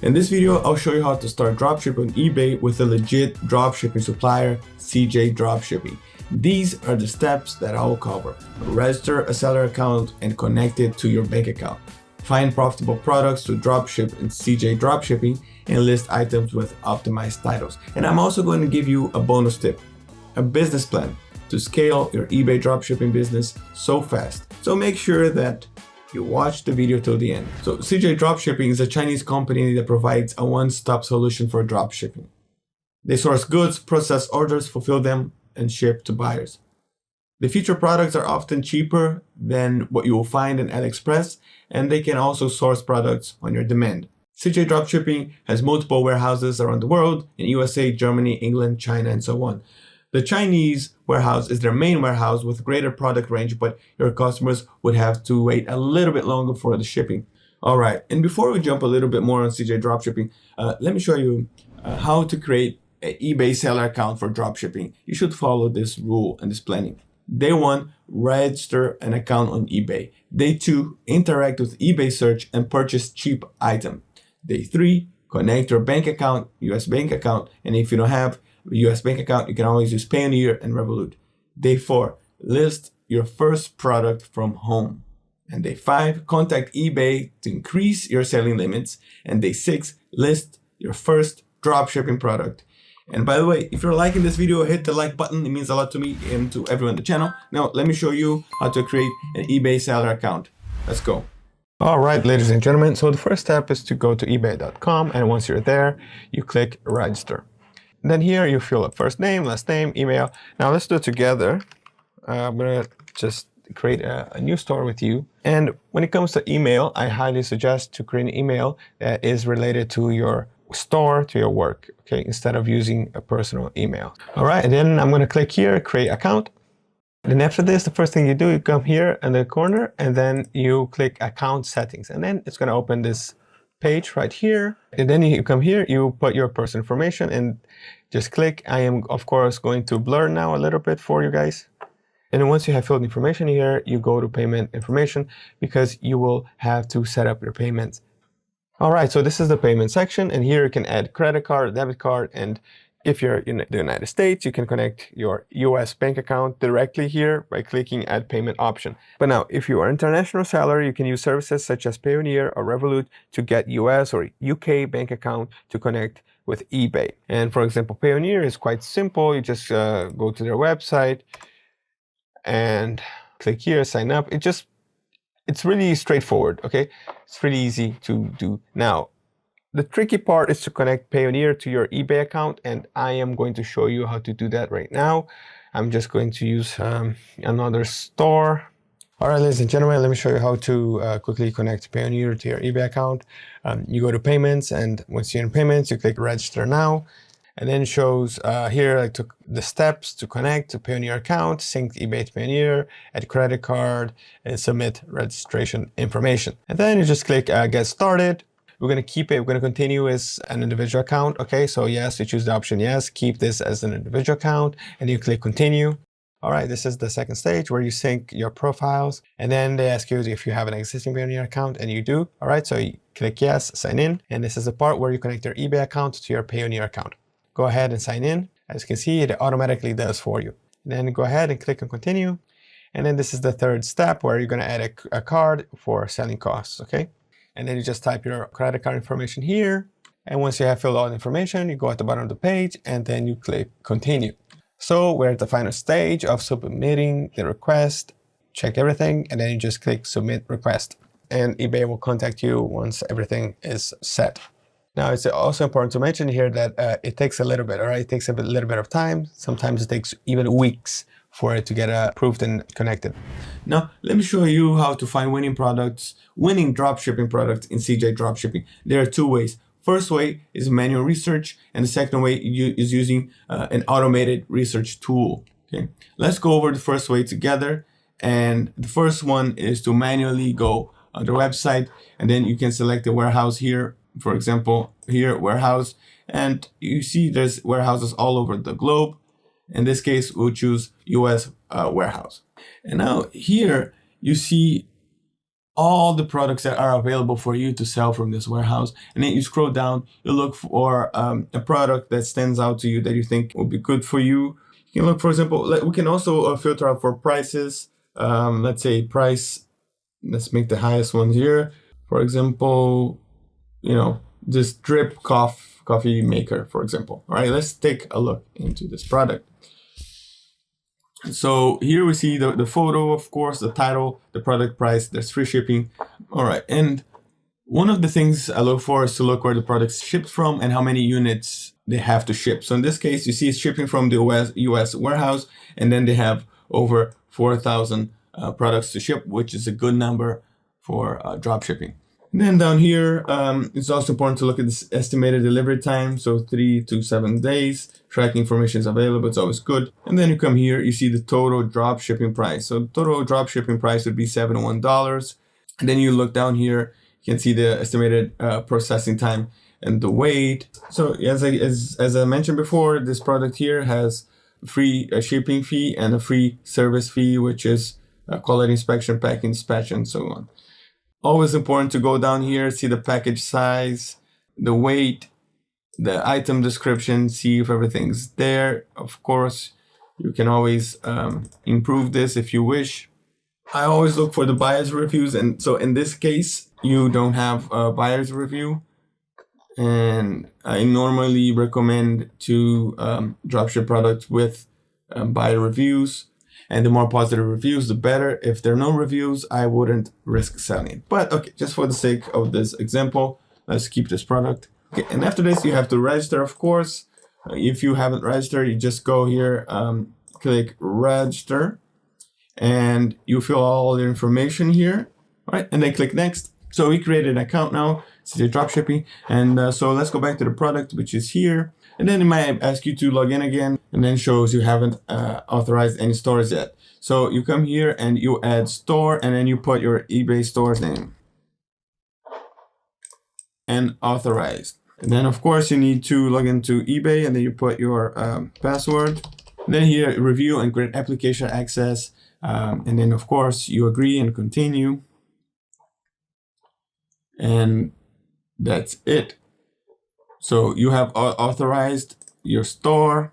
In this video, I'll show you how to start dropshipping on eBay with a legit dropshipping supplier, CJ Dropshipping. These are the steps that I'll cover. Register a seller account and connect it to your bank account. Find profitable products to dropship in CJ Dropshipping and list items with optimized titles. And I'm also going to give you a bonus tip, a business plan to scale your eBay dropshipping business so fast. So make sure that you watch the video till the end. So CJ Dropshipping is a Chinese company that provides a one-stop solution for dropshipping. They source goods, process orders, fulfill them, and ship to buyers. The featured products are often cheaper than what you will find in AliExpress, and they can also source products on your demand. CJ Dropshipping has multiple warehouses around the world in USA, Germany, England, China, and so on. The Chinese warehouse is their main warehouse with greater product range, but your customers would have to wait a little bit longer for the shipping. All right, and before we jump a little bit more on CJ Dropshipping, let me show you how to create an eBay seller account for dropshipping. You should follow this rule and this planning. Day 1, register an account on eBay. Day 2, interact with eBay search and purchase cheap item. Day 3, connect your bank account, US bank account, and if you don't have US bank account, you can always use Payoneer and Revolut. Day 4, list your first product from home. And day 5, contact eBay to increase your selling limits. And day 6, list your first dropshipping product. And by the way, if you're liking this video, hit the like button. It means a lot to me and to everyone on the channel. Now, let me show you how to create an eBay seller account. Let's go. All right, ladies and gentlemen. So the first step is to go to ebay.com. And once you're there, you click register. Then here you fill up first name, last name, email. Now let's do it together. I'm gonna just create a new store with you. And when it comes to email, I highly suggest to create an email that is related to your store, to your work, okay, instead of using a personal email. All right, and then I'm gonna click here, create account. Then after this, the first thing you do, you come here in the corner and then you click account settings. And then it's gonna open this page right here, and then you come here, you put your personal information and just click. I am of course going to blur now a little bit for you guys. And then once you have filled information here, you go to payment information because you will have to set up your payments. All right, so this is the payment section, and here you can add credit card, debit card, and if you're in the United States, you can connect your US bank account directly here by clicking Add Payment option. But now, if you are an international seller, you can use services such as Payoneer or Revolut to get US or UK bank account to connect with eBay. And for example, Payoneer is quite simple. You just go to their website and click here, sign up. It's really straightforward, okay? It's really easy to do. Now, the tricky part is to connect Payoneer to your eBay account, and I am going to show you how to do that right now. I'm just going to use another store. All right, ladies and gentlemen, let me show you how to quickly connect Payoneer to your eBay account. You go to payments, and once you're in payments, you click register now. And then it shows here I took the steps to connect to Payoneer account, sync eBay to Payoneer, add credit card, and submit registration information. And then you just click get started. We're going to keep it, we're going to continue as an individual account. Okay, so yes, you choose the option yes, keep this as an individual account, and you click continue. All right, this is the second stage where you sync your profiles, and then they ask you if you have an existing Payoneer account, and you do. All right, so you click yes, sign in, and this is the part where you connect your eBay account to your Payoneer account. Go ahead and sign in. As you can see, it automatically does for you. And then go ahead and click on continue. And then this is the third step where you're going to add a card for selling costs, okay? And then you just type your credit card information here. And once you have filled all the information, you go at the bottom of the page and then you click continue. So we're at the final stage of submitting the request. Check everything, and then you just click submit request. And eBay will contact you once everything is set. Now, it's also important to mention here that it takes a little bit, all right? It takes a little bit of time. Sometimes it takes even weeks for it to get approved and connected. Now, let me show you how to find winning dropshipping products in CJ Dropshipping. There are two ways. First way is manual research, and the second way is using an automated research tool. Okay, let's go over the first way together. And the first one is to manually go on the website, and then you can select the warehouse here. For example, here, warehouse, and you see there's warehouses all over the globe. In this case, we'll choose US warehouse. And now here you see all the products that are available for you to sell from this warehouse. And then you scroll down, you look for a product that stands out to you that you think will be good for you. You can look, for example, we can also filter out for prices. Let's say price, let's make the highest one here. For example, this drip coffee maker, for example. All right, let's take a look into this product. So here we see the photo, of course, the title, the product price, there's free shipping. All right, and one of the things I look for is to look where the product's shipped from and how many units they have to ship. So in this case, you see it's shipping from the US warehouse, and then they have over 4,000 products to ship, which is a good number for drop shipping. And then down here, it's also important to look at this estimated delivery time. So 3 to 7 days. Tracking information is available. It's always good. And then you come here, you see the total drop shipping price. So the total drop shipping price would be $71. And then you look down here, you can see the estimated processing time and the weight. So as I mentioned before, this product here has free shipping fee and a free service fee, which is quality inspection, packing, dispatch, and so on. Always important to go down here, see the package size, the weight, the item description, see if everything's there. Of course, you can always improve this if you wish. I always look for the buyer's reviews, and so in this case, you don't have a buyer's review. And I normally recommend to dropship products with buyer reviews. And the more positive reviews, the better. If there are no reviews, I wouldn't risk selling it. But okay, just for the sake of this example, let's keep this product. Okay, and after this, you have to register, of course. If you haven't registered, you just go here, click register, and you fill all the information here, right? And then click next. So we created an account now, CJ Dropshipping. And so let's go back to the product, which is here. And then it might ask you to log in again, and then shows you haven't authorized any stores yet. So you come here and you add store, and then you put your eBay store's name and authorized. And then of course you need to log into eBay, and then you put your password. And then here, review and grant application access. And then of course you agree and continue. And that's it. So you have authorized your store.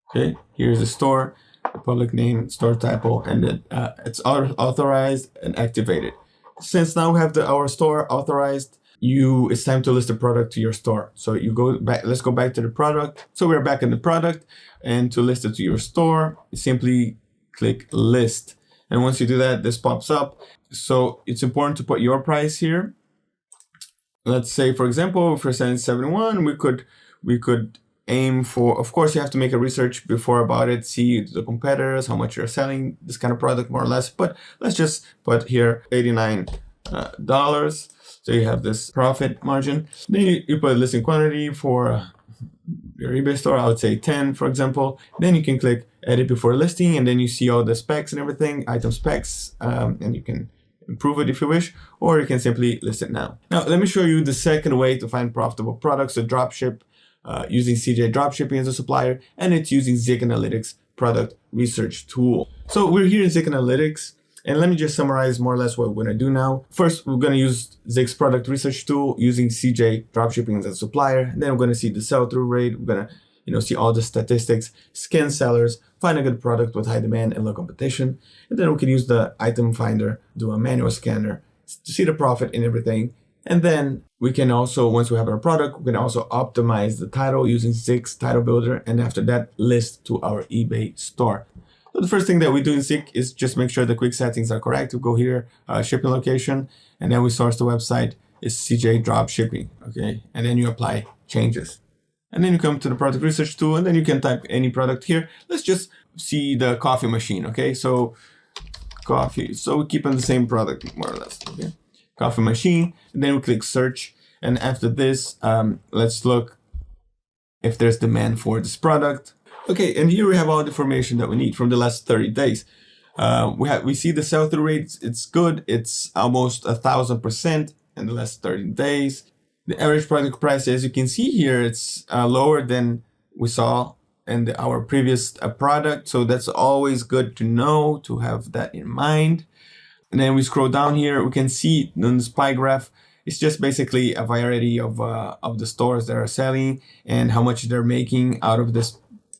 Okay, here's the store, the public name, store typo, and then it's authorized and activated. Since now we have our store authorized, it's time to list the product to your store. So you go back, let's go back to the product. So we're back in the product, and to list it to your store, you simply click list. And once you do that, this pops up. So it's important to put your price here. Let's say, for example, if we're selling 71, we could aim for, of course, you have to make a research before about it, see the competitors, how much you're selling this kind of product, more or less. But let's just put here $89. So you have this profit margin. Then you put listing quantity for your eBay store. I would say 10, for example. Then you can click edit before listing, and then you see all the specs and everything, item specs, and you can improve it if you wish, or you can simply list it now. Now, let me show you the second way to find profitable products to dropship using CJ Dropshipping as a supplier, and it's using ZIK Analytics product research tool. So we're here in ZIK Analytics, and let me just summarize more or less what we're going to do now. First, we're going to use ZIK's product research tool using CJ Dropshipping as a supplier. Then we're going to see the sell-through rate. We're going to see all the statistics, scan sellers, find a good product with high demand and low competition. And then we can use the item finder, do a manual scanner to see the profit and everything. And then we can also, once we have our product, we can also optimize the title using ZIK's title builder. And after that, list to our eBay store. So the first thing that we do in ZIK is just make sure the quick settings are correct. We go here, shipping location, and then we source the website is CJ Dropshipping, okay? And then you apply changes. And then you come to the product research tool, and then you can type any product here. Let's just see the coffee machine, okay? So coffee, so we keep on the same product more or less, okay? Coffee machine, and then we click search. And after this, let's look if there's demand for this product. Okay, and here we have all the information that we need from the last 30 days. We see the sell-through rate, it's good. It's almost 1,000% in the last 30 days. The average product price, as you can see here, it's lower than we saw in our previous product. So that's always good to know, to have that in mind. And then we scroll down here, we can see on this pie graph, it's just basically a variety of the stores that are selling and how much they're making out of this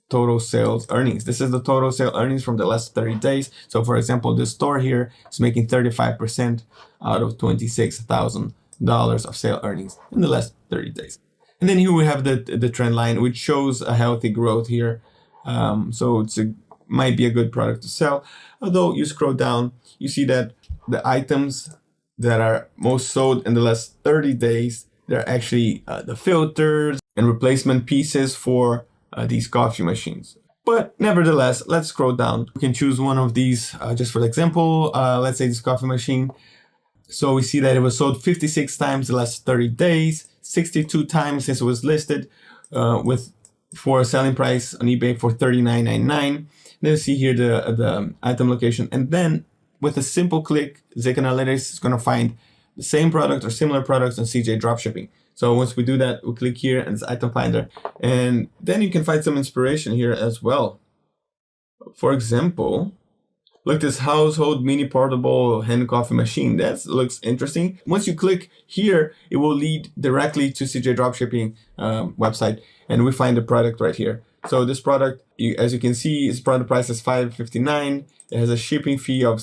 total sales earnings. This is the total sale earnings from the last 30 days. So for example, this store here is making 35% out of $26,000 of sale earnings in the last 30 days. And then here we have the trend line, which shows a healthy growth here. So it's might be a good product to sell. Although you scroll down, you see that the items that are most sold in the last 30 days, they're actually the filters and replacement pieces for these coffee machines. But nevertheless, let's scroll down. We can choose one of these just for example. Let's say this coffee machine. So we see that it was sold 56 times the last 30 days, 62 times since it was listed for a selling price on eBay for $39.99. Then you see here the item location. And then with a simple click, ZIK Analytics is going to find the same product or similar products on CJ Dropshipping. So once we do that, we click here and it's item finder. And then you can find some inspiration here as well. For example, look, this household mini portable hand coffee machine. That looks interesting. Once you click here, it will lead directly to CJ Dropshipping website. And we find the product right here. So this product, as you can see, its product price is $5.59. It has a shipping fee of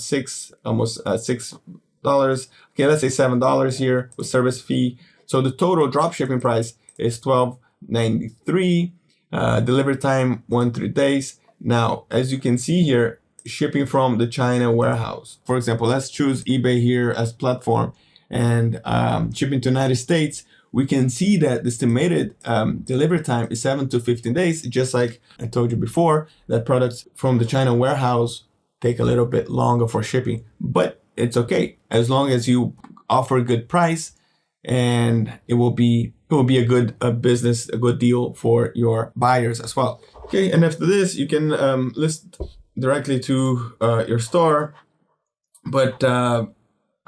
almost $6. Okay, let's say $7 here with service fee. So the total drop shipping price is $12.93. Delivery time 1-3 days. Now, as you can see here, shipping from the China warehouse. For example, let's choose eBay here as platform and shipping to United States. We can see that the estimated delivery time is 7 to 15 days. Just like I told you before, that products from the China warehouse take a little bit longer for shipping, but it's okay as long as you offer a good price, and it will be a good business, a good deal for your buyers as well. Okay, and after this, you can list directly to your store, but I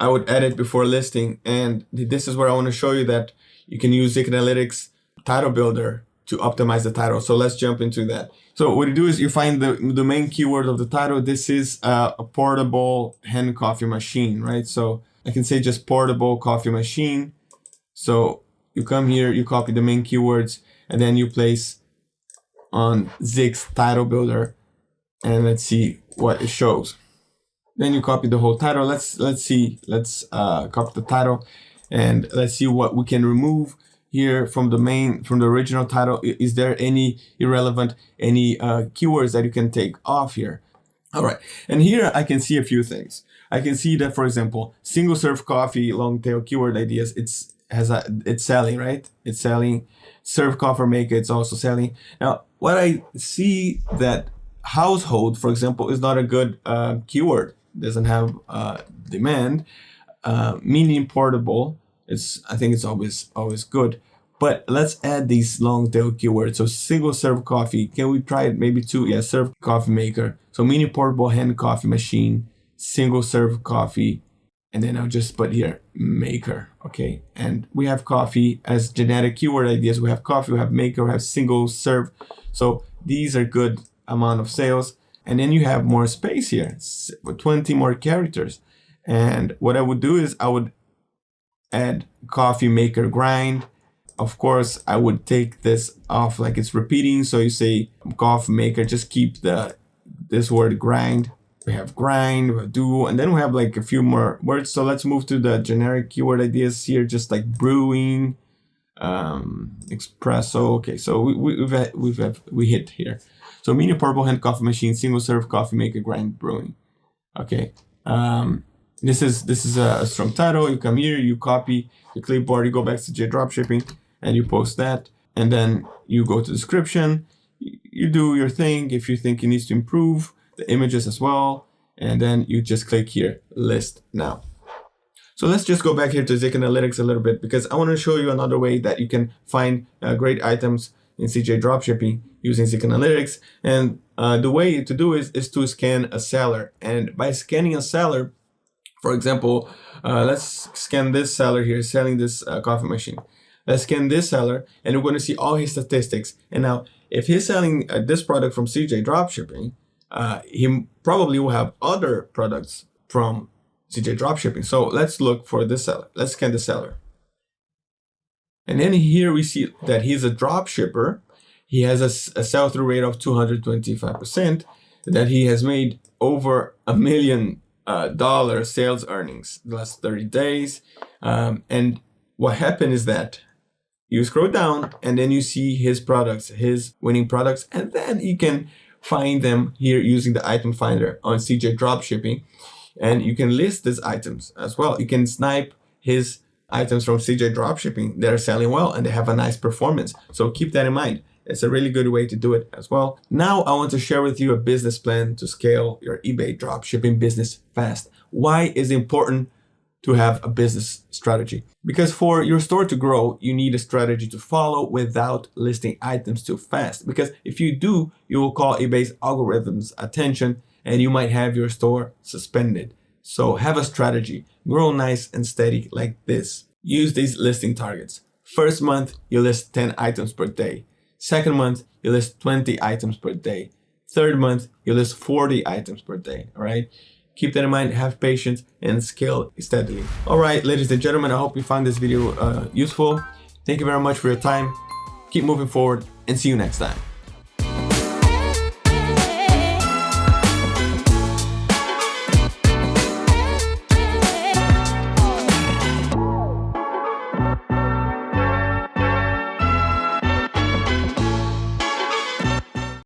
would edit before listing. And this is where I want to show you that you can use ZIK Analytics title builder to optimize the title. So let's jump into that. So what you do is you find the main keyword of the title. This is a portable hand coffee machine, right? So I can say just portable coffee machine. So you come here, you copy the main keywords, and then you place on ZIK's title builder, and let's see what it shows. Then you copy the whole title. Let's copy the title, and let's see what we can remove here from the original title. Is there any irrelevant, any keywords that you can take off here? All right, and here I can see a few things. I can see that, for example, single serve coffee, long tail keyword ideas, it's selling, right? It's selling. Serve coffee maker, it's also selling. Now, what I see that household, for example, is not a good keyword. Doesn't have demand. Medium portable, I think it's always good. But let's add these long tail keywords. So single serve coffee. Can we try it? Maybe two. Yeah, serve coffee maker. So mini portable hand coffee machine, single serve coffee, and then I'll just put here maker. Okay, and we have coffee as generic keyword ideas. We have coffee, we have maker, we have single serve. So these are good amount of sales. And then you have more space here, 20 more characters. And what I would do is I would add coffee maker grind. Of course, I would take this off like it's repeating. So you say coffee maker, just keep this word grind. We have grind, we have do, and then we have like a few more words. So let's move to the generic keyword ideas here, just like brewing, espresso. Okay, so we hit here. So mini purple hand coffee machine, single serve coffee maker, grind, brewing. Okay, this is a strong title. You come here, you copy the clipboard, you go back to CJ Dropshipping, and you post that, and then you go to description. You do your thing. If you think it needs to improve, the images as well, and then you just click here, list now. So let's just go back here to ZIK Analytics a little bit, because I want to show you another way that you can find great items in CJ Dropshipping using ZIK Analytics. And the way to do is to scan a seller. And by scanning a seller, for example, let's scan this seller here selling this coffee machine. Let's scan this seller, and we're going to see all his statistics. And now, if he's selling this product from CJ Dropshipping, he probably will have other products from CJ Dropshipping. So let's look for the seller. Let's scan the seller. And then here we see that he's a drop shipper. He has a sell-through rate of 225%, that he has made over $1 million sales earnings the last 30 days. And what happened is that you scroll down and then you see his products, his winning products, and then you can find them here using the item finder on CJ Dropshipping. And you can list these items as well. You can snipe his items from CJ Dropshipping that are selling well and they have a nice performance. So keep that in mind. It's a really good way to do it as well. Now I want to share with you a business plan to scale your eBay dropshipping business fast. Why is it important to have a business strategy? Because for your store to grow, you need a strategy to follow without listing items too fast. Because if you do, you will call eBay's algorithms attention and you might have your store suspended. So have a strategy, grow nice and steady like this. Use these listing targets. First month, you list 10 items per day. Second month, you list 20 items per day. Third month, you list 40 items per day, all right? Keep that in mind, have patience, and scale steadily. All right, ladies and gentlemen, I hope you found this video useful. Thank you very much for your time. Keep moving forward, and see you next time.